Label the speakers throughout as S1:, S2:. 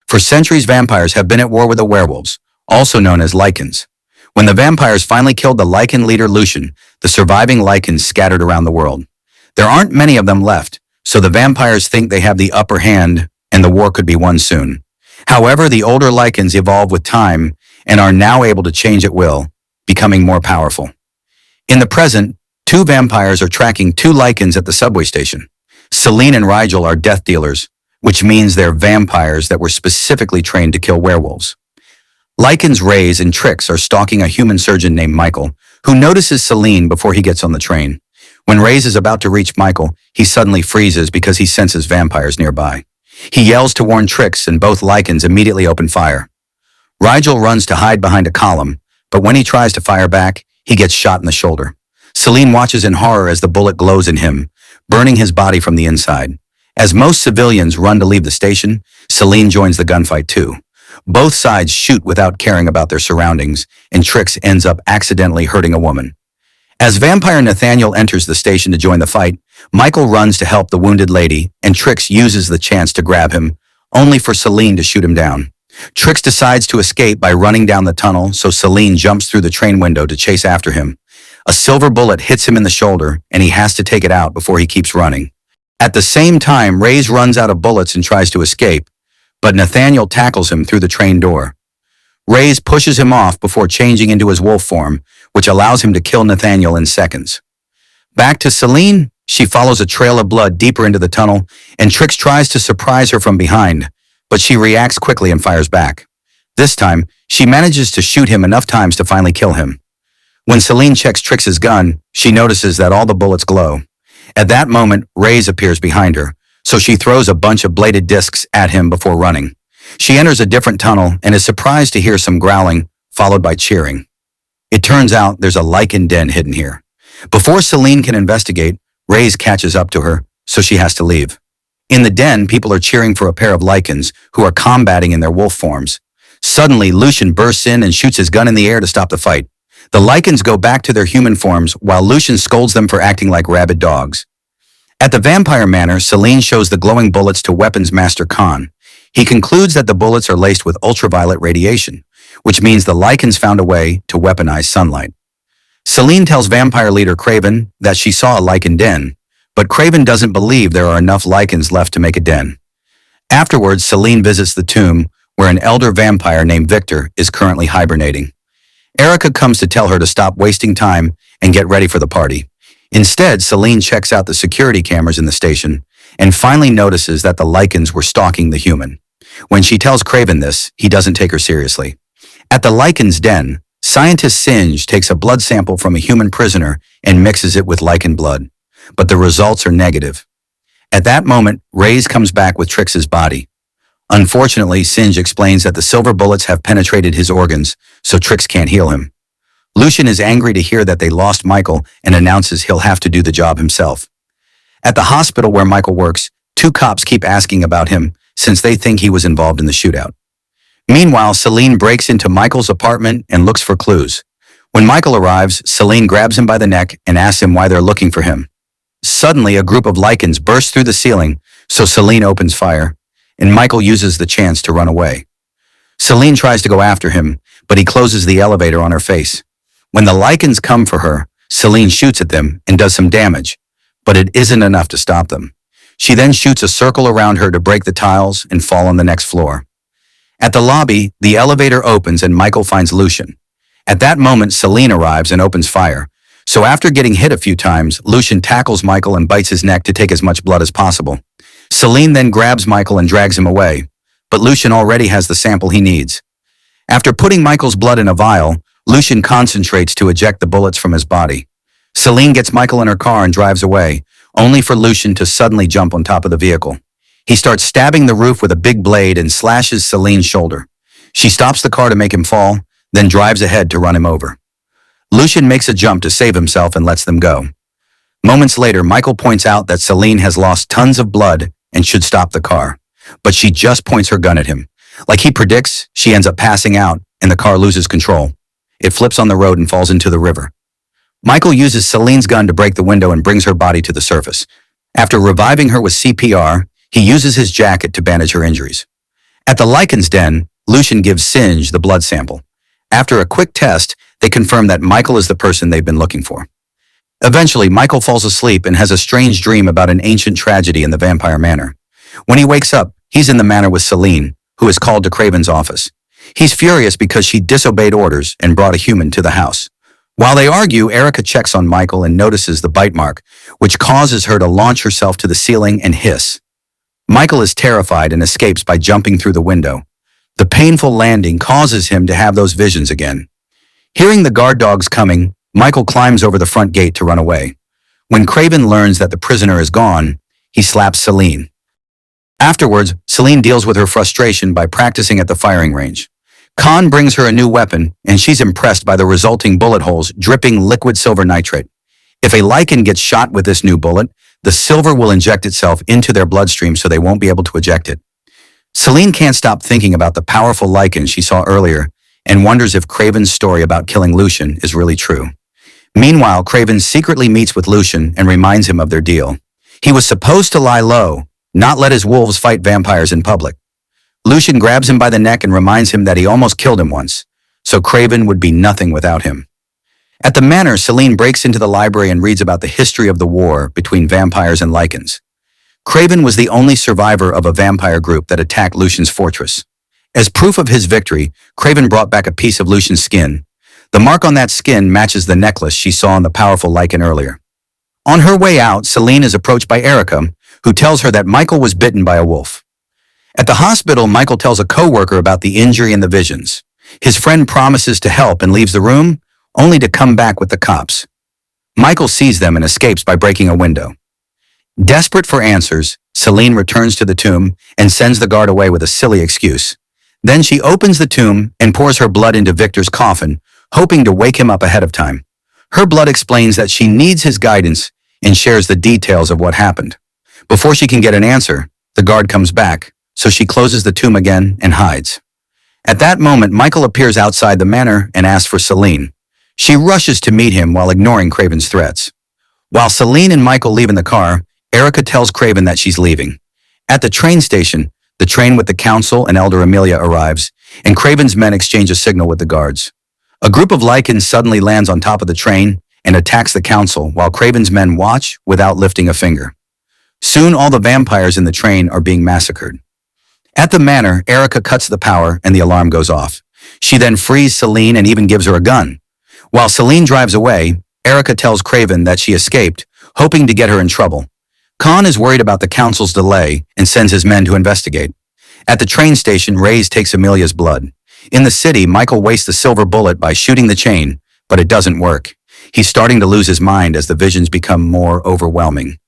S1: For centuries, vampires have been at war with the werewolves, also known as lycans. When the vampires finally killed the lycan leader Lucian, the surviving lycans scattered around the world. There aren't many of them left, so the vampires think they have the upper hand and the war could be won soon. However, the older lycans evolve with time and are now able to change at will, becoming more powerful. In the present, two vampires are tracking two lycans at the subway station. Celine and Rigel are death dealers, which means they're vampires that were specifically trained to kill werewolves. Lycans Reyes and Trix are stalking a human surgeon named Michael, who notices Celine before he gets on the train. When Reyes is about to reach Michael, he suddenly freezes because he senses vampires nearby. He yells to warn Trix, and both lycans immediately open fire. Rigel runs to hide behind a column, but when he tries to fire back, he gets shot in the shoulder. Celine watches in horror as the bullet glows in him, burning his body from the inside. As most civilians run to leave the station, Celine joins the gunfight too. Both sides shoot without caring about their surroundings, and Trix ends up accidentally hurting a woman. As vampire Nathaniel enters the station to join the fight, Michael runs to help the wounded lady, and Trix uses the chance to grab him, only for Celine to shoot him down. Trix decides to escape by running down the tunnel, so Celine jumps through the train window to chase after him. A silver bullet hits him in the shoulder, and he has to take it out before he keeps running. At the same time, Reyes runs out of bullets and tries to escape, but Nathaniel tackles him through the train door. Reyes pushes him off before changing into his wolf form, which allows him to kill Nathaniel in seconds. Back to Celine, she follows a trail of blood deeper into the tunnel, and Trix tries to surprise her from behind, but she reacts quickly and fires back. This time, she manages to shoot him enough times to finally kill him. When Celine checks Trix's gun, she notices that all the bullets glow. At that moment, Reyes appears behind her, so she throws a bunch of bladed discs at him before running. She enters a different tunnel and is surprised to hear some growling, followed by cheering. It turns out there's a lycan den hidden here. Before Celine can investigate, Reyes catches up to her, so she has to leave. In the den, people are cheering for a pair of lycans who are combating in their wolf forms. Suddenly, Lucian bursts in and shoots his gun in the air to stop the fight. The lycans go back to their human forms while Lucian scolds them for acting like rabid dogs. At the vampire manor, Celine shows the glowing bullets to weapons master Khan. He concludes that the bullets are laced with ultraviolet radiation, which means the lycans found a way to weaponize sunlight. Celine tells vampire leader Craven that she saw a lycan den, but Craven doesn't believe there are enough lycans left to make a den. Afterwards, Celine visits the tomb where an elder vampire named Victor is currently hibernating. Erica comes to tell her to stop wasting time and get ready for the party. Instead, Celine checks out the security cameras in the station and finally notices that the lycans were stalking the human. When she tells Craven this, he doesn't take her seriously. At the lycan's den, scientist Singe takes a blood sample from a human prisoner and mixes it with lycan blood, but the results are negative. At that moment, Reyes comes back with Trix's body. Unfortunately, Singe explains that the silver bullets have penetrated his organs, so Trix can't heal him. Lucian is angry to hear that they lost Michael and announces he'll have to do the job himself. At the hospital where Michael works, two cops keep asking about him since they think he was involved in the shootout. Meanwhile, Celine breaks into Michael's apartment and looks for clues. When Michael arrives, Celine grabs him by the neck and asks him why they're looking for him. Suddenly, a group of lycans bursts through the ceiling, so Celine opens fire, and Michael uses the chance to run away. Celine tries to go after him, but he closes the elevator on her face. When the lycans come for her, Celine shoots at them and does some damage, but it isn't enough to stop them. She then shoots a circle around her to break the tiles and fall on the next floor. At the lobby, the elevator opens and Michael finds Lucian. At that moment, Celine arrives and opens fire. So after getting hit a few times, Lucian tackles Michael and bites his neck to take as much blood as possible. Celine then grabs Michael and drags him away, but Lucian already has the sample he needs. After putting Michael's blood in a vial, Lucian concentrates to eject the bullets from his body. Celine gets Michael in her car and drives away, only for Lucian to suddenly jump on top of the vehicle. He starts stabbing the roof with a big blade and slashes Celine's shoulder. She stops the car to make him fall, then drives ahead to run him over. Lucian makes a jump to save himself and lets them go. Moments later, Michael points out that Celine has lost tons of blood and should stop the car, but she just points her gun at him. Like he predicts, she ends up passing out and the car loses control. It flips on the road and falls into the river. Michael uses Celine's gun to break the window and brings her body to the surface. After reviving her with CPR, he uses his jacket to bandage her injuries. At the Lycan's den, Lucian gives Singe the blood sample. After a quick test, they confirm that Michael is the person they've been looking for. Eventually, Michael falls asleep and has a strange dream about an ancient tragedy in the vampire manor. When he wakes up, he's in the manor with Celine, who is called to Craven's office. He's furious because she disobeyed orders and brought a human to the house. While they argue, Erica checks on Michael and notices the bite mark, which causes her to launch herself to the ceiling and hiss. Michael is terrified and escapes by jumping through the window. The painful landing causes him to have those visions again. Hearing the guard dogs coming, Michael climbs over the front gate to run away. When Craven learns that the prisoner is gone, he slaps Celine. Afterwards, Celine deals with her frustration by practicing at the firing range. Khan brings her a new weapon, and she's impressed by the resulting bullet holes dripping liquid silver nitrate. If a Lycan gets shot with this new bullet, the silver will inject itself into their bloodstream so they won't be able to eject it. Celine can't stop thinking about the powerful Lycan she saw earlier and wonders if Craven's story about killing Lucian is really true. Meanwhile, Craven secretly meets with Lucian and reminds him of their deal. He was supposed to lie low, not let his wolves fight vampires in public. Lucian grabs him by the neck and reminds him that he almost killed him once, so Craven would be nothing without him. At the manor, Celine breaks into the library and reads about the history of the war between vampires and Lycans. Craven was the only survivor of a vampire group that attacked Lucian's fortress. As proof of his victory, Craven brought back a piece of Lucian's skin. The mark on that skin matches the necklace she saw on the powerful Lycan earlier. On her way out, Celine is approached by Erica, who tells her that Michael was bitten by a wolf. At the hospital, Michael tells a co-worker about the injury and the visions. His friend promises to help and leaves the room, only to come back with the cops. Michael sees them and escapes by breaking a window. Desperate for answers, Celine returns to the tomb and sends the guard away with a silly excuse. Then she opens the tomb and pours her blood into Victor's coffin, hoping to wake him up ahead of time. Her blood explains that she needs his guidance and shares the details of what happened. Before she can get an answer, the guard comes back, so she closes the tomb again and hides. At that moment, Michael appears outside the manor and asks for Celine. She rushes to meet him while ignoring Craven's threats. While Celine and Michael leave in the car, Erica tells Craven that she's leaving. At the train station, the train with the council and Elder Amelia arrives, and Craven's men exchange a signal with the guards. A group of Lycans suddenly lands on top of the train and attacks the council while Craven's men watch without lifting a finger. Soon all the vampires in the train are being massacred. At the manor, Erica cuts the power and the alarm goes off. She then frees Celine and even gives her a gun. While Celine drives away, Erica tells Craven that she escaped, hoping to get her in trouble. Khan is worried about the council's delay and sends his men to investigate. At the train station, Reyes takes Amelia's blood. In the city, Michael wastes the silver bullet by shooting the chain, but it doesn't work. He's starting to lose his mind as the visions become more overwhelming.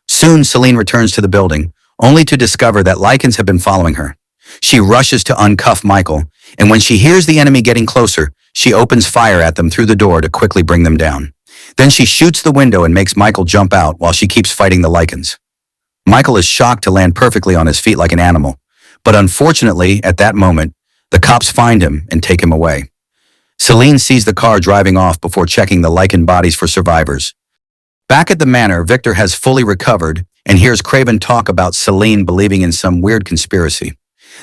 S1: Soon, Celine returns to the building, only to discover that Lycans have been following her. She rushes to uncuff Michael, and when she hears the enemy getting closer, she opens fire at them through the door to quickly bring them down. Then she shoots the window and makes Michael jump out while she keeps fighting the Lycans. Michael is shocked to land perfectly on his feet like an animal, but unfortunately, at that moment, the cops find him and take him away. Celine sees the car driving off before checking the Lycan bodies for survivors. Back at the manor, Victor has fully recovered and hears Craven talk about Celine believing in some weird conspiracy.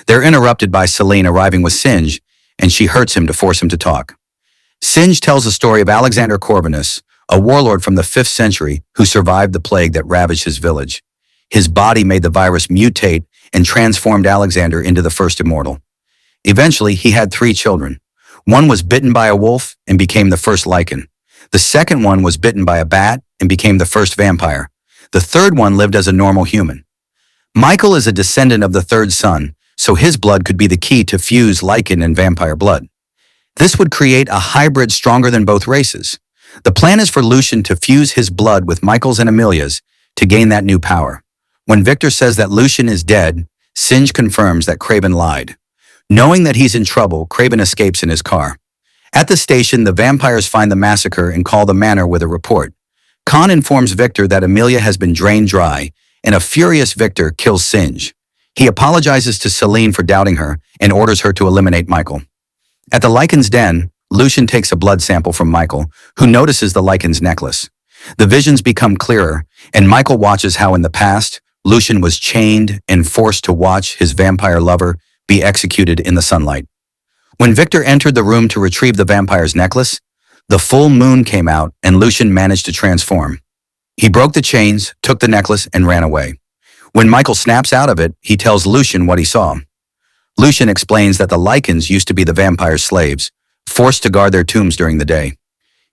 S1: They're interrupted by Celine arriving with Singe, and she hurts him to force him to talk. Singe tells the story of Alexander Corvinus, a warlord from the 5th century who survived the plague that ravaged his village. His body made the virus mutate and transformed Alexander into the first immortal. Eventually, he had 3 children. One was bitten by a wolf and became the first Lycan. The second one was bitten by a bat and became the first vampire. The third one lived as a normal human. Michael is a descendant of the 3rd son, so his blood could be the key to fuse Lycan and vampire blood. This would create a hybrid stronger than both races. The plan is for Lucian to fuse his blood with Michael's and Amelia's to gain that new power. When Victor says that Lucian is dead, Singe confirms that Craven lied. Knowing that he's in trouble, Craven escapes in his car. At the station, the vampires find the massacre and call the manor with a report. Khan informs Victor that Amelia has been drained dry, and a furious Victor kills Singe. He apologizes to Celine for doubting her and orders her to eliminate Michael. At the Lycan's den, Lucian takes a blood sample from Michael, who notices the Lycan's necklace. The visions become clearer, and Michael watches how in the past, Lucian was chained and forced to watch his vampire lover be executed in the sunlight. When Victor entered the room to retrieve the vampire's necklace, the full moon came out and Lucian managed to transform. He broke the chains, took the necklace, and ran away. When Michael snaps out of it, he tells Lucian what he saw. Lucian explains that the Lycans used to be the vampire's slaves, forced to guard their tombs during the day.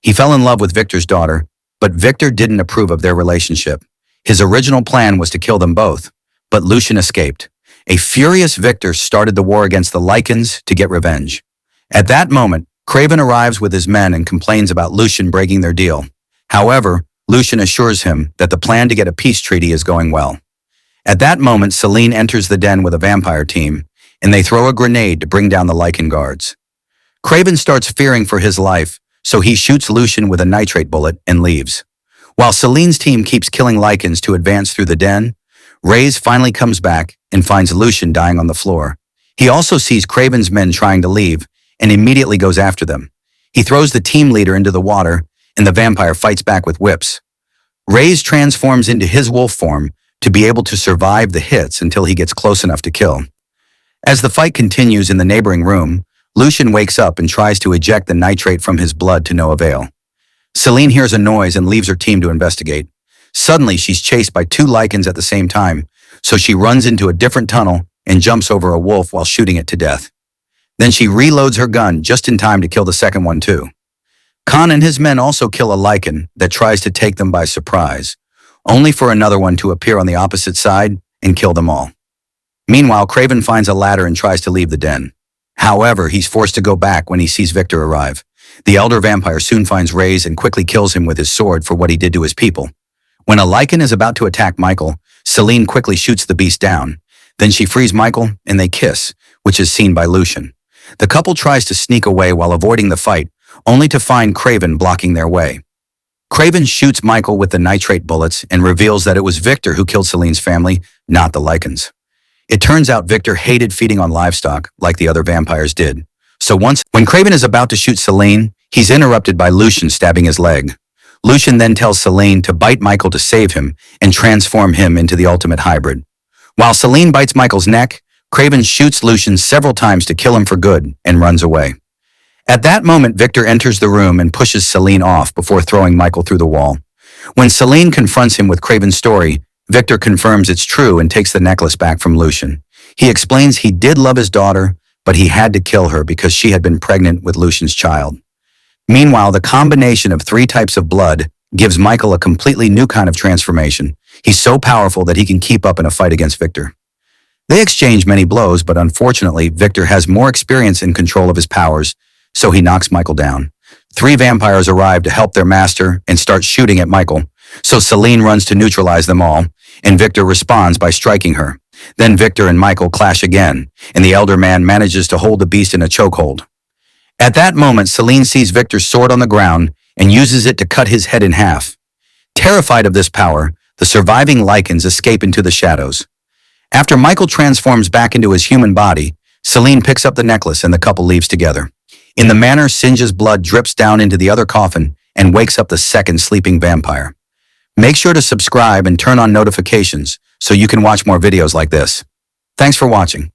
S1: He fell in love with Victor's daughter, but Victor didn't approve of their relationship. His original plan was to kill them both, but Lucian escaped. A furious Victor started the war against the Lycans to get revenge. At that moment, Craven arrives with his men and complains about Lucian breaking their deal. However, Lucian assures him that the plan to get a peace treaty is going well. At that moment, Selene enters the den with a vampire team, and they throw a grenade to bring down the Lycan guards. Craven starts fearing for his life, so he shoots Lucian with a nitrate bullet and leaves. While Selene's team keeps killing Lycans to advance through the den, Reyes finally comes back and finds Lucian dying on the floor. He also sees Craven's men trying to leave and immediately goes after them. He throws the team leader into the water, and the vampire fights back with whips. Reyes transforms into his wolf form to be able to survive the hits until he gets close enough to kill. As the fight continues in the neighboring room, Lucian wakes up and tries to eject the nitrate from his blood to no avail. Selene hears a noise and leaves her team to investigate. Suddenly, she's chased by two Lycans at the same time, so she runs into a different tunnel and jumps over a wolf while shooting it to death. Then she reloads her gun just in time to kill the second one too. Khan and his men also kill a Lycan that tries to take them by surprise, only for another one to appear on the opposite side and kill them all. Meanwhile, Craven finds a ladder and tries to leave the den. However, he's forced to go back when he sees Victor arrive. The elder vampire soon finds Reyes and quickly kills him with his sword for what he did to his people. When a Lycan is about to attack Michael, Selene quickly shoots the beast down. Then she frees Michael and they kiss, which is seen by Lucian. The couple tries to sneak away while avoiding the fight, only to find Craven blocking their way. Craven shoots Michael with the nitrate bullets and reveals that it was Victor who killed Selene's family, not the Lycans. It turns out Victor hated feeding on livestock like the other vampires did. So when Craven is about to shoot Selene, he's interrupted by Lucian stabbing his leg. Lucian then tells Selene to bite Michael to save him and transform him into the ultimate hybrid. While Selene bites Michael's neck, Craven shoots Lucian several times to kill him for good and runs away. At that moment, Victor enters the room and pushes Selene off before throwing Michael through the wall. When Selene confronts him with Craven's story, Victor confirms it's true and takes the necklace back from Lucian. He explains he did love his daughter, but he had to kill her because she had been pregnant with Lucian's child. Meanwhile, the combination of 3 types of blood gives Michael a completely new kind of transformation. He's so powerful that he can keep up in a fight against Victor. They exchange many blows, but unfortunately, Victor has more experience in control of his powers, so he knocks Michael down. 3 vampires arrive to help their master and start shooting at Michael, so Selene runs to neutralize them all, and Victor responds by striking her. Then Victor and Michael clash again, and the elder man manages to hold the beast in a chokehold. At that moment, Selene sees Victor's sword on the ground and uses it to cut his head in half. Terrified of this power, the surviving Lycans escape into the shadows. After Michael transforms back into his human body, Selene picks up the necklace and the couple leaves together. In the manner, Sinja's blood drips down into the other coffin and wakes up the second sleeping vampire. Make sure to subscribe and turn on notifications so you can watch more videos like this. Thanks for watching.